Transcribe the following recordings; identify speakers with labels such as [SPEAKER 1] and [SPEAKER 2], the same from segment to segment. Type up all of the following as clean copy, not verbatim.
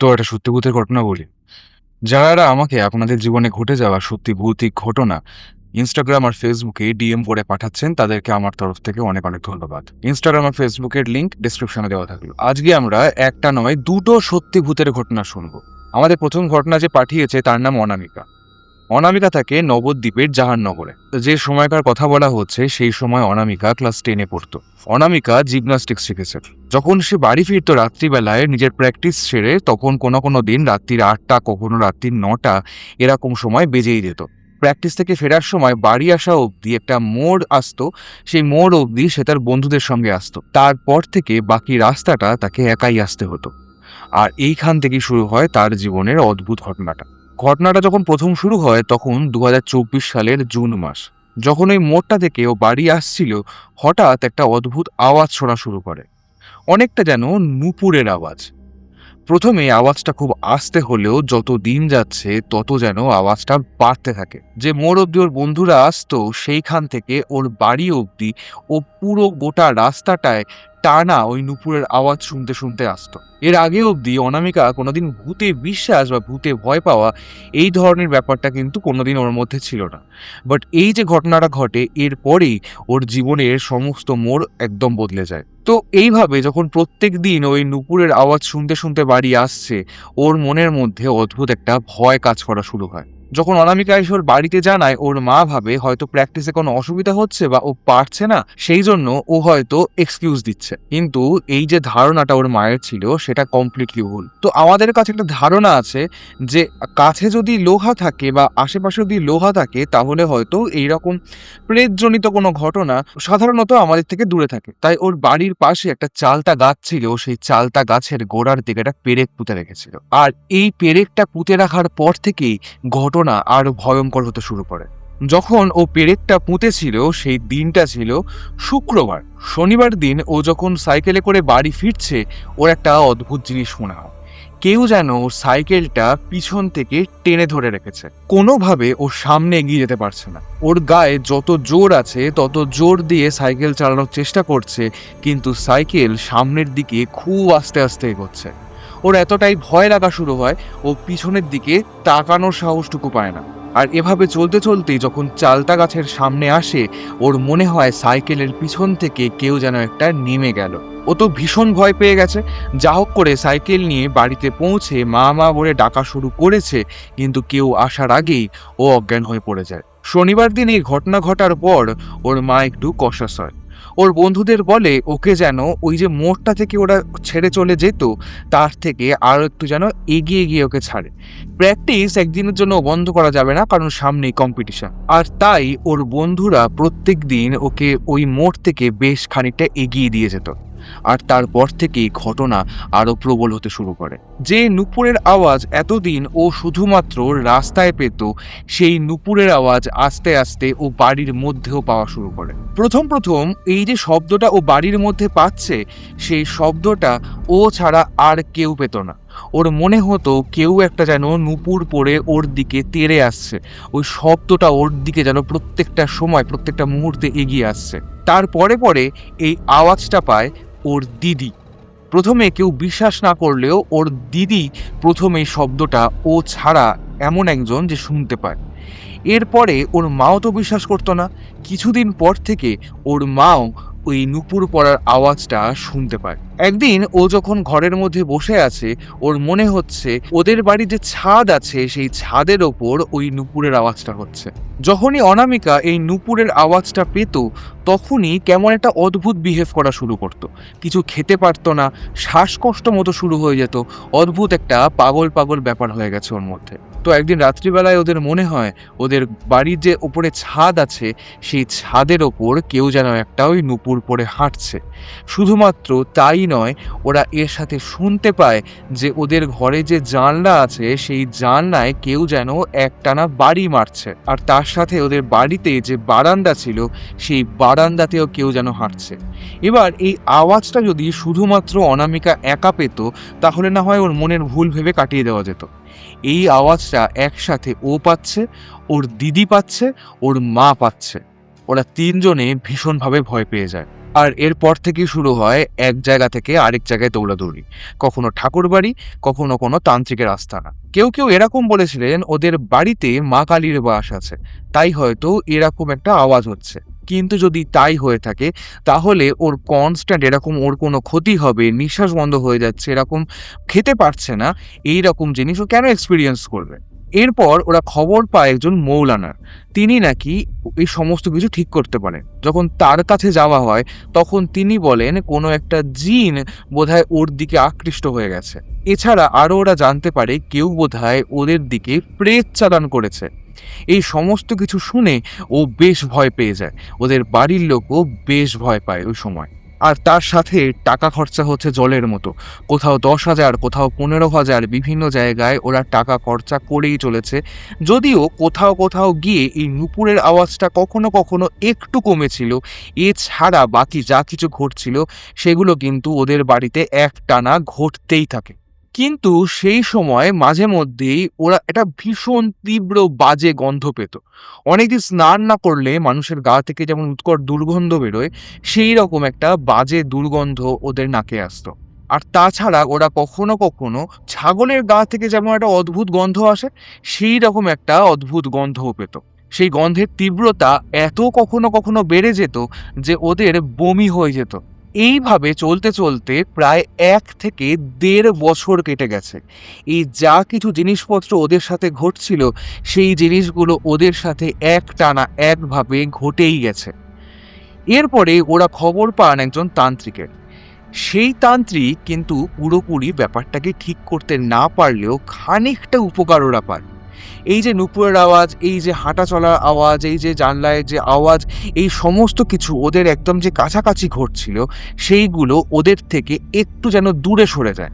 [SPEAKER 1] তো একটা সত্যি ভূতের ঘটনা বলি। যারা আমাকে আপনাদের জীবনে ঘটে যাওয়া সত্যি ভৌতিক ঘটনা ইনস্টাগ্রাম আর ফেসবুকে ডিএম করে পাঠাচ্ছেন, তাদেরকে আমার তরফ থেকে অনেক অনেক ধন্যবাদ। ইনস্টাগ্রাম আর ফেসবুকের লিঙ্ক ডেসক্রিপশনে দেওয়া থাকলো। আজকে আমরা একটা নয় দুটো সত্যি ভূতের ঘটনা শুনবো। আমাদের প্রথম ঘটনা যে পাঠিয়েছে তার নাম অনামিকা। অনামিকা থাকে নবদ্বীপের জাহাননগরে। যে সময়কার কথা বলা হচ্ছে সেই সময় অনামিকা ক্লাস 10-এ পড়তো। অনামিকা জিমনাস্টিক্স শিখেছে। যখন সে বাড়ি ফিরতো রাত্রিবেলায় নিজের প্র্যাকটিস সেরে, তখন কোনো দিন রাত্রির 8টা, কখনো রাত্রির 9টা এরকম সময় বেজেই যেত। প্র্যাকটিস থেকে ফেরার সময় বাড়ি আসা অবধি একটা মোড় আসতো, সেই মোড় অবধি সে তার বন্ধুদের সঙ্গে আসতো। তারপর থেকে বাকি রাস্তাটা তাকে একাই আসতে হতো। আর এইখান থেকেই শুরু হয় তার জীবনের অদ্ভুত ঘটনাটা যখন প্রথম শুরু হয় তখন 2024 সালের জুন মাস। যখন ওই মোড়টা থেকে ও বাড়ি আসছিল, হঠাৎ একটা অদ্ভুত আওয়াজ শোনা শুরু করে। অনেকটা যেন নূপুরের আওয়াজ। প্রথমে আওয়াজটা খুব আস্তে হলেও যত দিন যাচ্ছে তত যেন আওয়াজটা বাড়তে থাকে। যে মোড় অব্দি ওর বন্ধুরা আসতো, সেইখান থেকে ওর বাড়ি অব্দি ও পুরো গোটা রাস্তাটায় টানা ওই নূপুরের আওয়াজ শুনতে শুনতে আসতো। এর আগে অবধি অনামিকা কোনোদিন ভূতে বিশ্বাস বা ভূতে ভয় পাওয়া এই ধরনের ব্যাপারটা কিন্তু কোনোদিন ওর মধ্যে ছিল না। বাট এই যে ঘটনাটা ঘটে, এরপরেই ওর জীবনের সমস্ত মোড় একদম বদলে যায়। তো এইভাবে যখন প্রত্যেক দিন ওই নূপুরের আওয়াজ শুনতে শুনতে বাড়ি আসছে, ওর মনের মধ্যে অদ্ভুত একটা ভয় কাজ করা শুরু হয়। যখন অনামিকা এসে ওর বাড়িতে জানায়, ওর মা ভাবে হয়তো প্র্যাকটিসে কোনো অসুবিধা হচ্ছে বা ও পারছে না, সেই জন্য ও হয়তো এক্সকিউজ দিচ্ছে। কিন্তু এই যে ধারণাটা ওর মায়ের ছিল সেটা কমপ্লিটলি ভুল। তো আমাদের কাছে একটা ধারণা আছে যে কাছে যদি লোহা থাকে বা আশেপাশে যদি লোহা থাকে, তাহলে হয়তো এইরকম প্রেতজনিত কোনো ঘটনা সাধারণত আমাদের থেকে দূরে থাকে। তাই ওর বাড়ির পাশে একটা চালতা গাছ ছিল, সেই চালতা গাছের গোড়ার দিকে একটা পেরেক পুঁতে রেখেছিল। আর এই পেরেকটা পুঁতে রাখার পর থেকেই ঘটনা আরো ভয়ঙ্কর হতে শুরু করে। যখন ও পেরেকটা পুঁতেছিল সেই দিনটা ছিল শুক্রবার। শনিবার দিন ও যখন সাইকেলে করে বাড়ি ফিরছে, ওর একটা অদ্ভুত জিনিস মনে হয়। কেউ যেন ওর সাইকেলটা পিছন থেকে টেনে ধরে রেখেছে। কোনোভাবে ও সামনে এগিয়ে যেতে পারছে না। ওর গায়ে যত জোর আছে তত জোর দিয়ে সাইকেল চালানোর চেষ্টা করছে, কিন্তু সাইকেল সামনের দিকে খুব আস্তে আস্তে এগোচ্ছে। ওর এতটাই ভয় লাগা শুরু হয়, ও পিছনের দিকে তাকানোর সাহসটুকু পায় না। আর এভাবে চলতে চলতেই যখন চালতা গাছের সামনে আসে, ওর মনে হয় সাইকেলের পিছন থেকে কেউ যেন একটা নেমে গেল। ও তো ভীষণ ভয় পেয়ে গেছে। যা হোক করে সাইকেল নিয়ে বাড়িতে পৌঁছে মা মা বলে ডাকা শুরু করেছে, কিন্তু কেউ আসার আগেই ও অজ্ঞান হয়ে পড়ে যায়। শনিবার দিন এই ঘটনা ঘটার পর ওর মা একটু কশাস হয়। ওর বন্ধুদের বলে ওকে যেন ওই যে মোড়টা থেকে ওরা ছেড়ে চলে যেত, তার থেকে আরও একটু যেন এগিয়ে গিয়ে ওকে ছাড়ে। প্র্যাকটিস একদিনের জন্য বন্ধ করা যাবে না, কারণ সামনেই কম্পিটিশন। আর তাই ওর বন্ধুরা প্রত্যেক দিন ওকে ওই মোড় থেকে বেশ খানিকটা এগিয়ে দিয়ে যেত। আর তারপর থেকেই ঘটনা আরো প্রবল হতে শুরু করে। যে নূপুরের আওয়াজ এতদিন ও শুধুমাত্র রাস্তায় পেত, সেই নূপুরের আওয়াজ আস্তে আস্তে ও বাড়ির মধ্যেও পাওয়া শুরু করে। প্রথম এই যে শব্দটা ও বাড়ির মধ্যে পাচ্ছে, সেই শব্দটা ও ছাড়া আর কেউ পেত না। ওর মনে হতো কেউ একটা যেন নূপুর পরে ওর দিকে তেড়ে আসছে। ওই শব্দটা ওর দিকে যেন প্রত্যেকটা সময় প্রত্যেকটা মুহূর্তে এগিয়ে আসছে। তারপরে এই আওয়াজটা পায় ওর দিদি। প্রথমে কেউ বিশ্বাস না করলেও ওর দিদি প্রথমে শব্দটা ও ছাড়া এমন একজন যে শুনতে পায়। এরপরে ওর মাও তো বিশ্বাস করতো না। কিছুদিন পর থেকে ওর মাও ওই নূপুর পড়ার আওয়াজটা শুনতে পায়। একদিন ও যখন ঘরের মধ্যে বসে আছে, ওর মনে হচ্ছে ওদের বাড়ির যে ছাদ আছে সেই ছাদের ওপর ওই নূপুরের আওয়াজটা হচ্ছে। যখনই অনামিকা এই নূপুরের আওয়াজটা পেত, তখনই কেমন একটা অদ্ভুত বিহেভ করা শুরু করতো। কিছু খেতে পারতো না, শ্বাসকষ্ট মতো শুরু হয়ে যেত। অদ্ভুত একটা পাগল পাগল ব্যাপার হয়ে গেছে ওর মধ্যে। তো একদিন রাত্রিবেলায় ওদের মনে হয় ওদের বাড়ির যে ওপরে ছাদ আছে, সেই ছাদের ওপর কেউ যেন একটা ওই নূপুর পরে হাঁটছে। শুধুমাত্র তাই নয়, ওরা এর সাথে শুনতে পায় যে ওদের ঘরে যে জানলা আছে সেই জানলায় কেউ যেন একটানা বাড়ি মারছে। আর তার সাথে ওদের বাড়িতে যে বারান্দা ছিল, সেই বারান্দাতেও কেউ যেন হাঁটছে। এবার এই আওয়াজটা যদি শুধুমাত্র অনামিকা একা পেত, তাহলে না হয় ওর মনের ভুল ভেবে কাটিয়ে দেওয়া যেত। এই আওয়াজটা একসাথে ও পাচ্ছে, ওর দিদি পাচ্ছে, ওর মা পাচ্ছে। ওরা তিনজনে ভীষণভাবে ভয় পেয়ে যায়। আর এরপর থেকেই শুরু হয় এক জায়গা থেকে আরেক জায়গায় দৌড়াদৌড়ি, কখনো ঠাকুর বাড়ি, কখনো কোনো তান্ত্রিকের আস্তানা। কেউ কেউ এরকম বলেছিলেন ওদের বাড়িতে মা কালীর বাস আছে, তাই হয়তো এরকম একটা আওয়াজ হচ্ছে। কিন্তু যদি তাই হয়ে থাকে তাহলে ওর কনস্ট্যান্ট এরকম ওর কোনো ক্ষতি হবে, নিঃশ্বাস বন্ধ হয়ে যাচ্ছে, এরকম খেতে পারছে না, এই রকম জিনিস ও কেন এক্সপিরিয়েন্স করবে? এরপর ওরা খবর পায় একজন মৌলানার, তিনি নাকি এই সমস্ত কিছু ঠিক করতে পারেন। যখন তার কাছে যাওয়া হয় তখন তিনি বলেন কোনো একটা জিন বোধহয় ওর দিকে আকৃষ্ট হয়ে গেছে। এছাড়া আরও ওরা জানতে পারে কেউ বোধহয় ওদের দিকে প্রেত চালান করেছে। এই সমস্ত কিছু শুনে ও বেশ ভয় পেয়ে যায়, ওদের বাড়ির লোকও বেশ ভয় পায় ওই সময়। আর তার সাথে টাকা খরচা হচ্ছে জলের মতো, কোথাও 10,000, কোথাও 15,000, বিভিন্ন জায়গায় ওরা টাকা খরচা করেই চলেছে। যদিও কোথাও কোথাও গিয়ে এই নুপুরের আওয়াজটা কখনো কখনো একটু কমেছিল, এছাড়া বাকি যা কিছু ঘটছিল সেগুলো কিন্তু ওদের বাড়িতে একটানা ঘটতেই থাকে। কিন্তু সেই সময় মাঝে মধ্যেই ওরা একটা ভীষণ তীব্র বাজে গন্ধ পেত। অনেকদিন স্নান না করলে মানুষের গা থেকে যেমন উৎকট দুর্গন্ধ বেরোয়, সেই রকম একটা বাজে দুর্গন্ধ ওদের নাকে আসতো। আর তাছাড়া ওরা কখনো কখনো ছাগলের গা থেকে যেমন একটা অদ্ভুত গন্ধ আসে, সেই রকম একটা অদ্ভুত গন্ধও পেত। সেই গন্ধের তীব্রতা এত কখনো কখনো বেড়ে যেত যে ওদের বমি হয়ে যেত। এইভাবে চলতে চলতে প্রায় 1 থেকে 1.5 বছর কেটে গেছে। এই যা কিছু জিনিসপত্র ওদের সাথে ঘটছিল সেই জিনিসগুলো ওদের সাথে একটানা একভাবে ঘটেই গেছে। এরপরে ওরা খবর পান একজন তান্ত্রিকের। সেই তান্ত্রিক কিন্তু পুরোপুরি ব্যাপারটাকে ঠিক করতে না পারলেও খানিকটা উপকার ওরা পায়। এই যে নুপুরের আওয়াজ, এই যে হাঁটা চলার আওয়াজ, এই যে জানলায় যে আওয়াজ, এই সমস্ত কিছু ওদের একদম যে কাছাকাছি ঘটছিল সেইগুলো ওদের থেকে একটু যেন দূরে সরে যায়।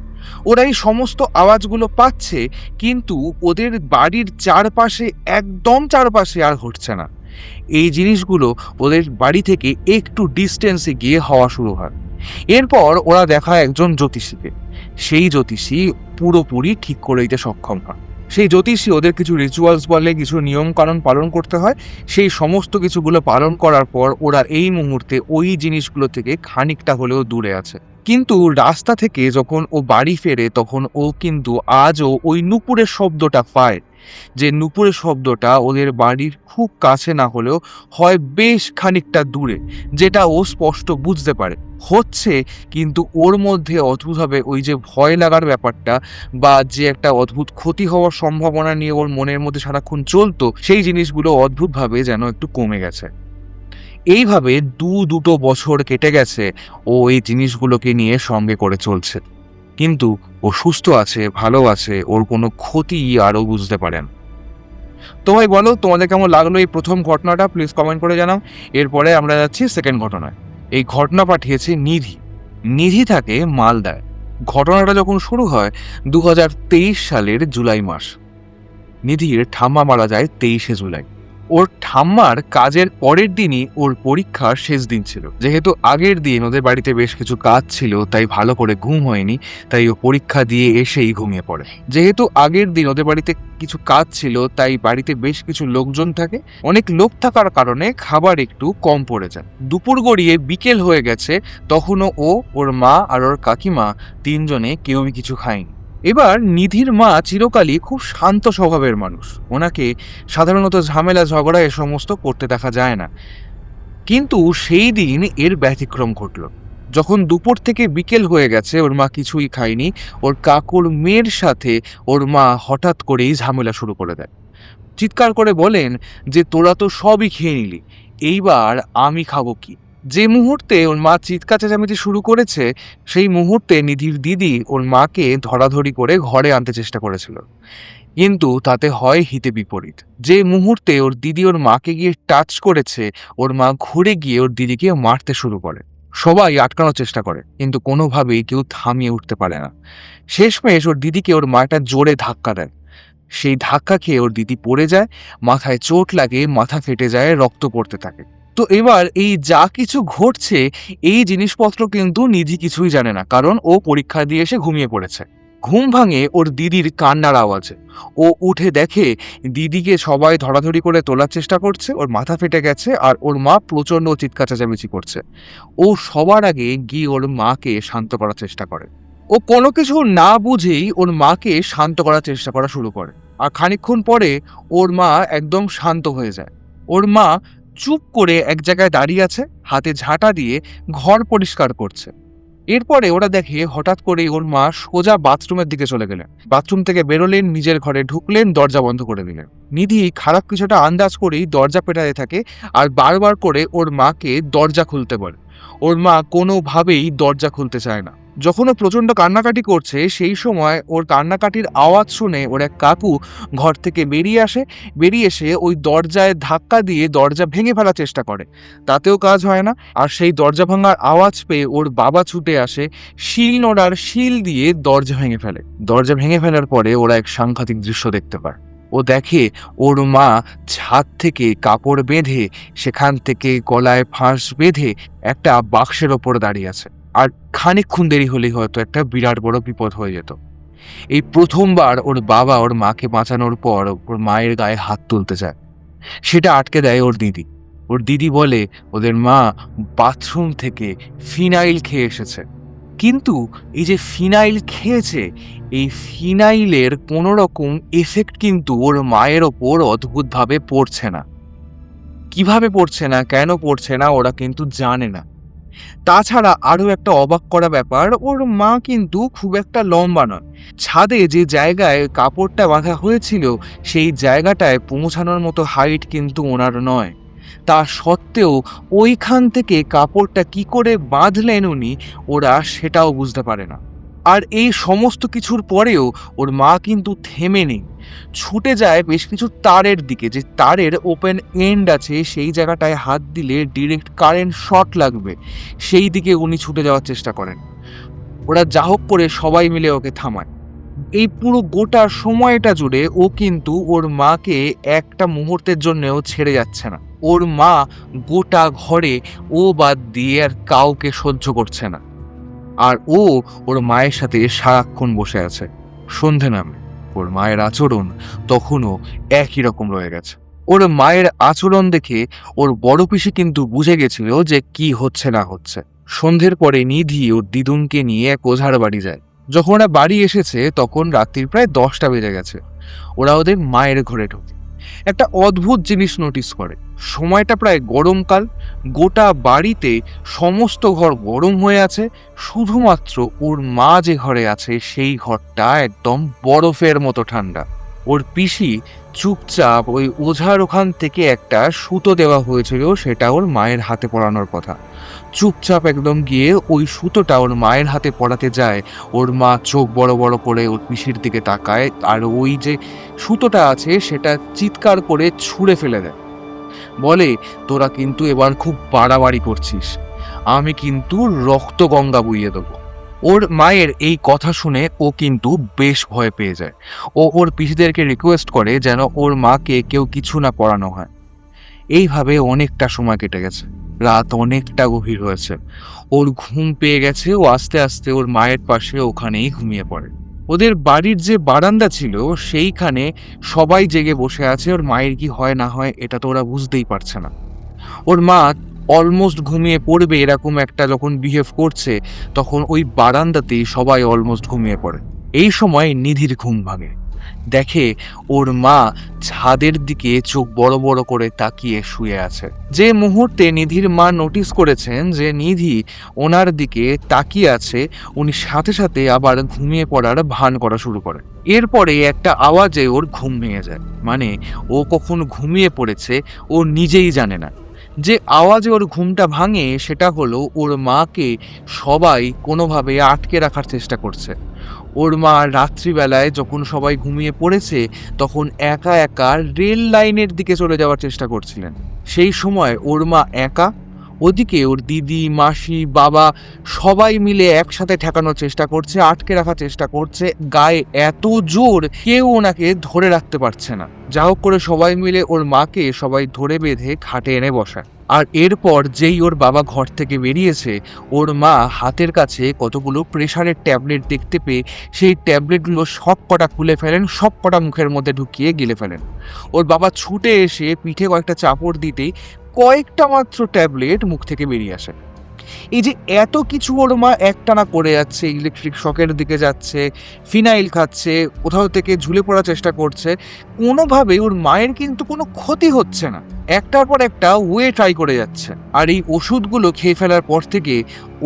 [SPEAKER 1] ওরা এই সমস্ত আওয়াজগুলো পাচ্ছে কিন্তু ওদের বাড়ির চারপাশে, একদম চারপাশে আর ঘটছে না। এই জিনিসগুলো ওদের বাড়ি থেকে একটু ডিস্টেন্সে গিয়ে হওয়া শুরু হয়। এরপর ওরা দেখায় একজন জ্যোতিষীকে। সেই জ্যোতিষী পুরোপুরি ঠিক করে দিতে সক্ষম হয়। সেই জ্যোতিষী ওদের কিছু রিচুয়ালস বলে, কিছু নিয়মকানুন পালন করতে হয়, সেই সমস্ত কিছুগুলো পালন করার পর ওরা এই মুহূর্তে ওই জিনিসগুলো থেকে খানিকটা হলেও দূরে আছে। কিন্তু রাস্তা থেকে যখন ও বাড়ি ফেরে তখন ও কিন্তু আজও ওই নুপুরের শব্দটা পায়, যে নুপুরের শব্দটা ওদের বাড়ির খুব কাছে না হলেও হয় বেশ খানিকটা দূরে, যেটা ও স্পষ্ট বুঝতে পারে হচ্ছে। কিন্তু ওর মধ্যে অদ্ভুতভাবে ওই যে ভয় লাগার ব্যাপারটা বা যে একটা অদ্ভুত ক্ষতি হওয়ার সম্ভাবনা নিয়ে ওর মনের মধ্যে সারাক্ষণ চলতো, সেই জিনিসগুলো অদ্ভুতভাবে যেন একটু কমে গেছে। এইভাবে দুটো বছর কেটে গেছে ও এই জিনিসগুলোকে নিয়ে সঙ্গে করে চলছে, কিন্তু ও সুস্থ আছে, ভালো আছে, ওর কোনো ক্ষতি আরও বুঝতে পারেন। তো ভাই বলো, তোমাদের কেমন লাগলো এই প্রথম ঘটনাটা? প্লিজ কমেন্ট করে জানাও। এরপরে আমরা যাচ্ছি সেকেন্ড ঘটনায়। এই ঘটনা পাঠিয়েছে নিধি। নিধি থাকে মালদায়। ঘটনাটা যখন শুরু হয় 2023 সালের জুলাই মাস। নিধির ঠাম্মা মারা যায় 23শে জুলাই। ওর ঠাম্মার কাজের পরের দিনই ওর পরীক্ষার শেষ দিন ছিল। যেহেতু আগের দিন ওদের বাড়িতে বেশ কিছু কাজ ছিল তাই ভালো করে ঘুম হয়নি, তাই ও পরীক্ষা দিয়ে এসেই ঘুমিয়ে পড়ে। যেহেতু আগের দিন ওদের বাড়িতে কিছু কাজ ছিল তাই বাড়িতে বেশ কিছু লোকজন থাকে, অনেক লোক থাকার কারণে খাবার একটু কম পড়ে যায়। দুপুর গড়িয়ে বিকেল হয়ে গেছে, তখনও ও, ওর মা আর ওর কাকিমা তিনজনে কেউই কিছু খায়নি। এবার নিধির মা চিরকালই খুব শান্ত স্বভাবের মানুষ, ওনাকে সাধারণত ঝামেলা ঝগড়া এ সমস্ত করতে দেখা যায় না। কিন্তু সেই দিন এর ব্যতিক্রম ঘটল। যখন দুপুর থেকে বিকেল হয়ে গেছে, ওর মা কিছুই খায়নি, ওর কাকুর মেয়ের সাথে ওর মা হঠাৎ করেই ঝামেলা শুরু করে দেয়। চিৎকার করে বলেন যে তোরা তো সবই খেয়ে নিলি, এইবার আমি খাবো কি? যে মুহূর্তে ওর মা চিৎকার চেঁচামেচি শুরু করেছে সেই মুহূর্তে নিধির দিদি ওর মাকে ধরাধরি করে ঘরে আনতে চেষ্টা করেছিল, কিন্তু তাতে হয় হিতে বিপরীত। যে মুহূর্তে ওর দিদি ওর মাকে গিয়ে টাচ করেছে, ওর মা ঘুরে গিয়ে ওর দিদিকে মারতে শুরু করে। সবাই আটকানোর চেষ্টা করে কিন্তু কোনোভাবেই কেউ থামিয়ে উঠতে পারে না। শেষমেশ ওর দিদিকে ওর মা একটা জোরে ধাক্কা দেয়। সেই ধাক্কা খেয়ে ওর দিদি পড়ে যায়, মাথায় চোট লাগে, মাথা ফেটে যায়, রক্ত পড়তে থাকে। তো এবার এই যা কিছু ঘটছে এই জিনিসপত্র কিন্তু নিধি কিছুই জানে না, কারণ ও পরীক্ষা দিয়ে এসে ঘুমিয়ে পড়েছে। ঘুম ভাঙে ওর দিদির কান্নার আওয়াজে। ও উঠে দেখে দিদিকে সবাই ধরাধরি করে তোলার চেষ্টা করছে, ওর মাথা ফেটে গেছে আর ওর মা প্রচণ্ড চিৎকার চেঁচামেচি করছে। ও সবার আগে গিয়ে ওর মাকে শান্ত করার চেষ্টা করে। ও কোনো কিছু না বুঝেই ওর মাকে শান্ত করার চেষ্টা করা শুরু করে। আর খানিকক্ষণ পরে ওর মা একদম শান্ত হয়ে যায়। ওর মা চুপ করে এক জায়গায় দাঁড়িয়ে আছে, হাতে ঝাঁটা দিয়ে ঘর পরিষ্কার করছে। এরপরে ওরা দেখে হঠাৎ করে ওর মা সোজা বাথরুমের দিকে চলে গেলেন। বাথরুম থেকে বেরোলেন, নিজের ঘরে ঢুকলেন, দরজা বন্ধ করে দিলেন। নিধি খারাপ কিছুটা আন্দাজ করেই দরজা পেটাতে থাকে আর বারবার করে ওর মাকে দরজা খুলতে বলে। ওর মা কোনোভাবেই দরজা খুলতে চায় না। যখন ও প্রচণ্ড কান্নাকাটি করছে সেই সময় ওর কান্নাকাটির আওয়াজ শুনে ওর এক কাকু ঘর থেকে বেরিয়ে এসে ওই দরজায় ধাক্কা দিয়ে দরজা ভেঙে ফেলার চেষ্টা করে। তাতেও কাজ হয় না। আর সেই দরজা ভাঙার আওয়াজ পেয়ে ওর বাবা ছুটে আসে, শিল দিয়ে দরজা ভেঙে ফেলে। দরজা ভেঙে ফেলার পরে ওরা এক সাংঘাতিক দৃশ্য দেখতে পায়। ও দেখে ওর মা ছাদ থেকে কাপড় বেঁধে, সেখান থেকে গলায় ফাঁস বেঁধে একটা বাক্সের ওপর দাঁড়িয়ে আছে। আর খানিকক্ষণ দেরি হলেই হয়তো একটা বিরাট বড় বিপদ হয়ে যেত। এই প্রথমবার ওর বাবা ওর মাকে বাঁচানোর পর ওর মায়ের গায়ে হাত তুলতে চায়, সেটা আটকে দেয় ওর দিদি। ওর দিদি বলে ওদের মা বাথরুম থেকে ফিনাইল খেয়ে এসেছে। কিন্তু এই যে ফিনাইল খেয়েছে, এই ফিনাইলের কোনো রকম এফেক্ট কিন্তু ওর মায়ের ওপর অদ্ভুতভাবে পড়ছে না। কিভাবে পড়ছে না, কেন পড়ছে না, ওরা কিন্তু জানে না। তাছাড়া আরও একটা অবাক করা ব্যাপার, ওর মা কিন্তু খুব একটা লম্বা নয়। ছাদে যে জায়গায় কাপড়টা বাঁধা হয়েছিল সেই জায়গাটায় পৌঁছানোর মতো হাইট কিন্তু ওনার নয়। তা সত্ত্বেও ওইখান থেকে কাপড়টা কি করে বাঁধলেন উনি, ওরা সেটাও বুঝতে পারে না। আর এই সমস্ত কিছুর পরেও ওর মা কিন্তু থেমে নেই, ছুটে যায় বেশ কিছু তারের দিকে, যে তারের ওপেন এন্ড আছে, সেই জায়গাটায় হাত দিলে ডিরেক্ট কারেন্ট শর্ট লাগবে, সেই দিকে উনি ছুটে যাওয়ার চেষ্টা করেন। ওরা যা হোক করে সবাই মিলে ওকে থামায়। এই পুরো গোটা সময়টা জুড়ে ও কিন্তু ওর মাকে একটা মুহূর্তের জন্যও ছেড়ে যাচ্ছে না। ওর মা গোটা ঘরে ও বাদ দিয়ে আর কাউকে সহ্য করছে না। আর ও ওর মায়ের সাথে সারাক্ষণ বসে আছে। সন্ধে নামে ওর মায়ের আচরণ তখনও একই রকম রয়ে গেছে। ওর মায়ের আচরণ দেখে ওর বড় পিসি কিন্তু বুঝে গেছিল যে কি হচ্ছে না হচ্ছে। সন্ধ্যের পরে নিধি ওর দিদুনকে নিয়ে এক ওঝার বাড়ি যায়। যখন ওরা বাড়ি এসেছে তখন রাত্রির প্রায় 10টা বেজে গেছে। ওরা ওদের মায়ের ঘরে ঢোকে। একটা অদ্ভুত জিনিস নোটিস করে, সময়টা প্রায় গরমকাল, গোটা বাড়িতে সমস্ত ঘর গরম হয়ে আছে, শুধুমাত্র ওর মা যে ঘরে আছে সেই ঘরটা একদম বরফের মতো ঠান্ডা। ওর পিসি চুপচাপ ওই ওঝার ওখান থেকে একটা সুতো দেওয়া হয়েছিল, সেটা ওর মায়ের হাতে পরানোর কথা, চুপচাপ একদম গিয়ে ওই সুতোটা ওর মায়ের হাতে পরাতে যায়। ওর মা চোখ বড় বড় করে ওর পিসির দিকে তাকায় আর ওই যে সুতোটা আছে সেটা চিৎকার করে ছুঁড়ে ফেলে দেয়। বলে, তোরা কিন্তু এবার খুব বাড়াবাড়ি করছিস, আমি কিন্তু রক্ত গঙ্গা বইয়ে দেবো। ওর মায়ের এই কথা শুনে ও কিন্তু বেশ ভয় পেয়ে যায়। ও ওর পিসিদেরকে রিকোয়েস্ট করে যেন ওর মাকে কেউ কিছু না পড়ানো হয়। এইভাবে অনেকটা সময় কেটে গেছে, রাত অনেকটা গভীর হয়েছে। ওর ঘুম পেয়ে গেছে, ও আস্তে আস্তে ওর মায়ের পাশে ওখানেই ঘুমিয়ে পড়ে। ওদের বাড়ির যে বারান্দা ছিল সেইখানে সবাই জেগে বসে আছে। ওর মায়ের কি হয় না হয় এটা তো ওরা বুঝতেই পারছে না। ওর মা অলমোস্ট ঘুমিয়ে পড়বে এরকম একটা যখন বিহেভ করছে, তখন ওই বারান্দাতেই সবাই অলমোস্ট ঘুমিয়ে পড়ে। এই সময় নিধির ঘুম ভাঙে। দেখে ওর মা ছাদের দিকে চোখ বড় বড় করে তাকিয়ে শুয়ে আছে। যে মুহূর্তে নিধির মা নোটিস করেছেন যে নিধি ওনার দিকে তাকিয়ে আছে, উনি সাথে সাথে আবার ঘুমিয়ে পড়ার ভান করা শুরু করে। এরপরে একটা আওয়াজে ওর ঘুম ভেঙে যায়। মানে ও কখন ঘুমিয়ে পড়েছে ও নিজেই জানে না। যে আওয়াজে ওর ঘুমটা ভাঙে সেটা হলো ওর মাকে সবাই কোনোভাবে আটকে রাখার চেষ্টা করছে। ওর মা রাত্রিবেলায় যখন সবাই ঘুমিয়ে পড়েছে তখন একা একা রেল লাইনের দিকে চলে যাওয়ার চেষ্টা করছিলেন। সেই সময় ওর মা একা, ওদিকে ওর দিদি, মাসি, বাবা সবাই মিলে একসাথে ঠেকানোর চেষ্টা করছে, আটকে রাখার চেষ্টা করছে। গায়ে এত জোর কেউ ওনাকে ধরে রাখতে পারছে না। যা হোক করে সবাই মিলে ওর মাকে সবাই ধরে বেঁধে খাটে এনে বসায়। আর এরপর যেই ওর বাবা ঘর থেকে বেরিয়েছে, ওর মা হাতের কাছে কতগুলো প্রেশারের ট্যাবলেট দেখতে পেয়ে সেই ট্যাবলেটগুলো সব কটা খুলে ফেলেন, সব কটা মুখের মধ্যে ঢুকিয়ে গিলে ফেলেন। ওর বাবা ছুটে এসে পিঠে কয়েকটা চাপড় দিতেই কয়েকটা মাত্র ট্যাবলেট মুখ থেকে বেরিয়ে আসে। এই যে এত কিছু ওর মা একটানা করে যাচ্ছে, ইলেকট্রিক শকের দিকে যাচ্ছে, ফিনাইল খাচ্ছে, কোথাও থেকে ঝুলে পড়ার চেষ্টা করছে, কোনোভাবে ওর মায়ের কিন্তু কোনো ক্ষতি হচ্ছে না। একটার পর একটা ওয়ে ট্রাই করে যাচ্ছে। আর এই ওষুধগুলো খেয়ে ফেলার পর থেকে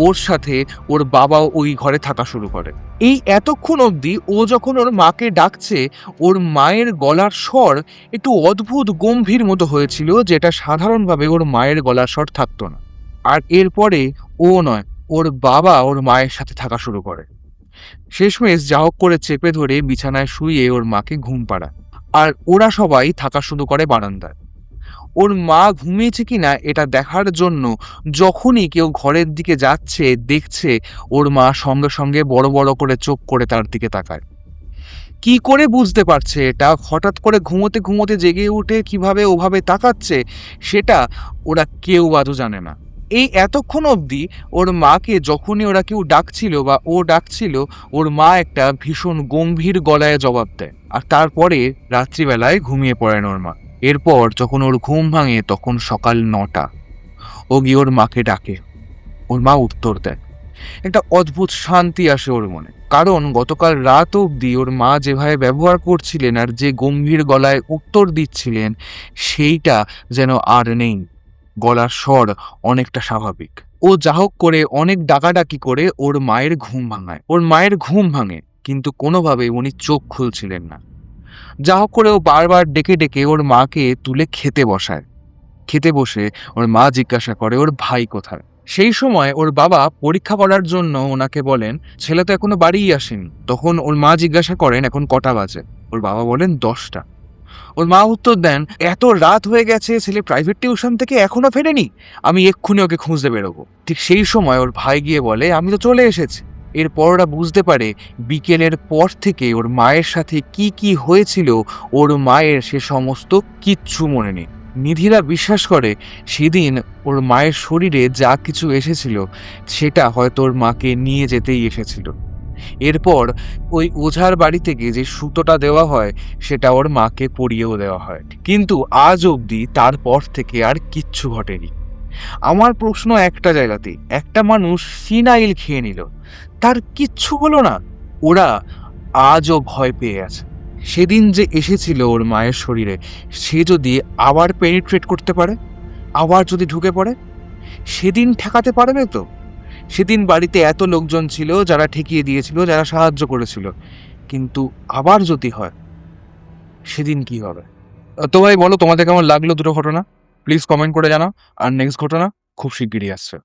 [SPEAKER 1] ওর সাথে ওর বাবাও ওই ঘরে থাকা শুরু করে। এই এতক্ষণ অবধি ও যখন ওর মাকে ডাকছে, ওর মায়ের গলার স্বর একটু অদ্ভুত গম্ভীর মতো হয়েছিল, যেটা সাধারণভাবে ওর মায়ের গলার স্বর থাকতো না। আর এরপরে ও নয়, ওর বাবা ওর মায়ের সাথে থাকা শুরু করে। শেষমেশ যা হোক করে চেপে ধরে বিছানায় শুইয়ে ওর মাকে ঘুম পাড়ায়। আর ওরা সবাই থাকা শুরু করে বারান্দায়। ওর মা ঘুমিয়েছে কিনা এটা দেখার জন্য যখনই কেউ ঘরের দিকে যাচ্ছে, দেখছে, ওর মা সঙ্গে সঙ্গে বড় বড় করে চোখ করে তার দিকে তাকায়। কি করে বুঝতে পারছে এটা, হঠাৎ করে ঘুমোতে ঘুমোতে জেগে উঠে কিভাবে ওভাবে তাকাচ্ছে, সেটা ওরা কেউ আজও জানে না। এই এতক্ষণ অবধি ওর মাকে যখনই ওরা কেউ ডাকছিল বা ও ডাকছিল, ওর মা একটা ভীষণ গম্ভীর গলায় জবাব দেয়। আর তারপরে রাত্রিবেলায় ঘুমিয়ে পড়েন ওর মা। এরপর যখন ওর ঘুম ভাঙে তখন সকাল 9টা। ও গিয়ে ওর মাকে ডাকে, ওর মা উত্তর দেয়। একটা অদ্ভুত শান্তি আসে ওর মনে, কারণ গতকাল রাত অবধি ওর মা যেভাবে ব্যবহার করছিলেন আর যে গম্ভীর গলায় উত্তর দিচ্ছিলেন, সেইটা যেন আর নেই। গলার স্বর অনেকটা স্বাভাবিক। ও যা হোক করে অনেক ডাকাডাকি করে ওর মায়ের ঘুম ভাঙায়। ওর মায়ের ঘুম ভাঙে, কিন্তু কোনোভাবে উনি চোখ খুলছিলেন না। যা হোক করে ও বারবার ডেকে ডেকে ওর মাকে তুলে খেতে বসায়। খেতে বসে ওর মা জিজ্ঞাসা করে ওর ভাই কোথায়। সেই সময় ওর বাবা পরীক্ষা করার জন্য ওনাকে বলেন ছেলে তো এখনো বাড়িই আসেনি। তখন ওর মা জিজ্ঞাসা করেন এখন কটা বাজে। ওর বাবা বলেন 10টা। ওর মা উত্তর দেন এত রাত হয়ে গেছে, ছেলে প্রাইভেট টিউশন থেকে এখনো ফেরেনি, আমি এক্ষুনি ওকে খুঁজতে বেরোবো। ঠিক সেই সময় ওর ভাই গিয়ে বলে আমি তো চলে এসেছি। এরপর ওরা বুঝতে পারে বিকেলের পর থেকে ওর মায়ের সাথে কি কি হয়েছিল ওর মায়ের সে সমস্ত কিচ্ছু মনে নেই। নিধিরা বিশ্বাস করে সেদিন ওর মায়ের শরীরে যা কিছু এসেছিল সেটা হয়তো ওর মাকে নিয়ে যেতেই এসেছিল। এরপর ওই ওঝার বাড়ি থেকে যে সুতোটা দেওয়া হয় সেটা ওর মাকে পরিয়েও দেওয়া হয়, কিন্তু আজ অবধি তারপর থেকে আর কিচ্ছু ঘটেনি। আমার প্রশ্ন একটা জায়গাতেই, একটা মানুষ ফিনাইল খেয়ে নিল, তার কিচ্ছু হলো না, ওরা আজও ভয় পেয়ে আছে। সেদিন যে এসেছিল ওর মায়ের শরীরে, সে যদি আবার পেনিট্রেট করতে পারে, আবার যদি ঢুকে পড়ে, সেদিন ঠেকাতে পারবে তো? সেদিন বাড়িতে এত লোকজন ছিল যারা ঠেকিয়ে দিয়েছিল, যারা সাহায্য করেছিল, কিন্তু আবার যদি হয় সেদিন কি হবে? তো ভাই বলো তোমাদের কেমন লাগলো দুটো ঘটনা, প্লিজ কমেন্ট করে জানাও। আর নেক্সট ঘটনা খুব শিগগিরই আসছে।